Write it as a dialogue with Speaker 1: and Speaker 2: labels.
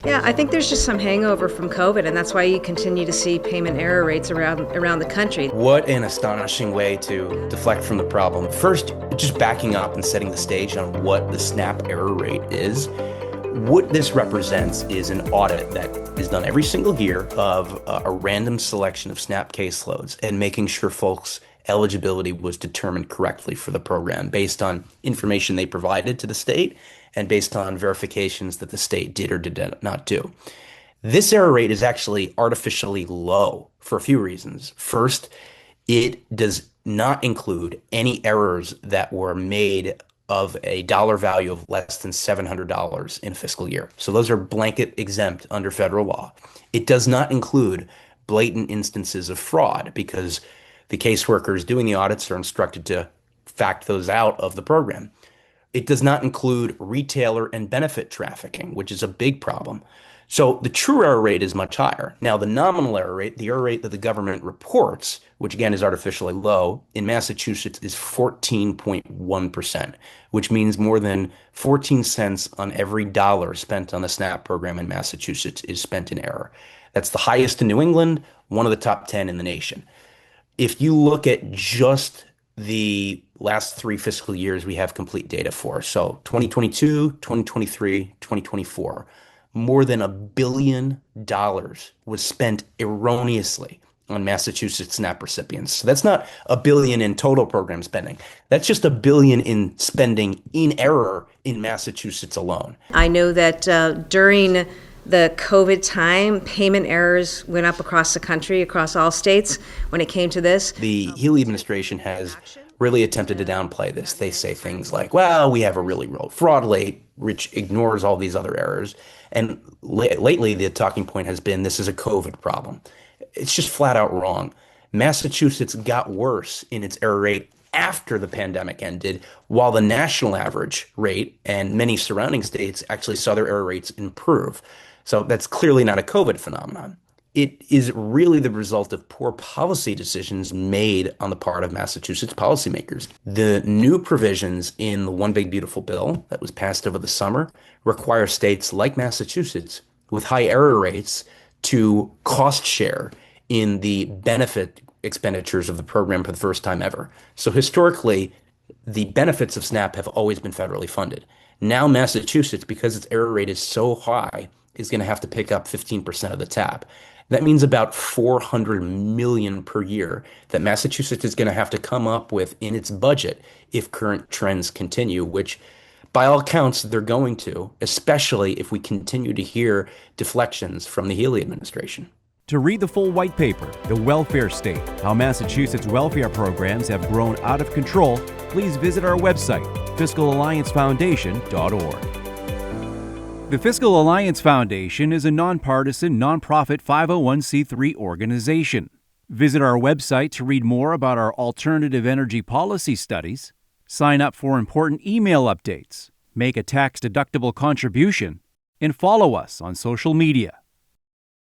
Speaker 1: Yeah, I think there's just some hangover from COVID, and that's why you continue to see payment error rates around the country.
Speaker 2: What an astonishing way to deflect from the problem. First, just backing up and setting the stage on what the SNAP error rate is. What this represents is an audit that is done every single year of a random selection of SNAP caseloads and making sure folks' eligibility was determined correctly for the program based on information they provided to the state and based on verifications that the state did or did not do. This error rate is actually artificially low for a few reasons. First, it does not include any errors that were made of a dollar value of less than $700 in a fiscal year. So those are blanket exempt under federal law. It does not include blatant instances of fraud because the caseworkers doing the audits are instructed to fact those out of the program. It does not include retailer and benefit trafficking, which is a big problem. So the true error rate is much higher. Now, the nominal error rate, the error rate that the government reports, which again is artificially low, in Massachusetts is 14.1%, which means more than 14 cents on every dollar spent on the SNAP program in Massachusetts is spent in error. That's the highest in New England, one of the top 10 in the nation. If you look at just the last 3 fiscal years we have complete data for, so 2022, 2023, 2024, more than $1 billion was spent erroneously on Massachusetts SNAP recipients. So that's not $1 billion in total program spending. That's just $1 billion in spending in error in Massachusetts alone.
Speaker 1: I know that during the COVID time, payment errors went up across the country, across all states when it came to this.
Speaker 2: The Healey administration has really attempted to downplay this. They say things like, well, we have a really low fraud rate, which ignores all these other errors. And lately, the talking point has been this is a COVID problem. It's just flat out wrong. Massachusetts got worse in its error rate after the pandemic ended, while the national average rate and many surrounding states actually saw their error rates improve. So that's clearly not a COVID phenomenon. It is really the result of poor policy decisions made on the part of Massachusetts policymakers. The new provisions in the One Big Beautiful Bill that was passed over the summer require states like Massachusetts with high error rates to cost share in the benefit expenditures of the program for the first time ever. So historically, the benefits of SNAP have always been federally funded. Now Massachusetts, because its error rate is so high, is going to have to pick up 15% of the tab. That means about $400 million per year that Massachusetts is going to have to come up with in its budget if current trends continue, which by all accounts they're going to, especially if we continue to hear deflections from the Healey administration.
Speaker 3: To read the full white paper, The Welfare State, How Massachusetts Welfare Programs Have Grown Out of Control, please visit our website, fiscalalliancefoundation.org. The Fiscal Alliance Foundation is a nonpartisan, nonprofit 501c3 organization. Visit our website to read more about our alternative energy policy studies, sign up for important email updates, make a tax-deductible contribution, and follow us on social media.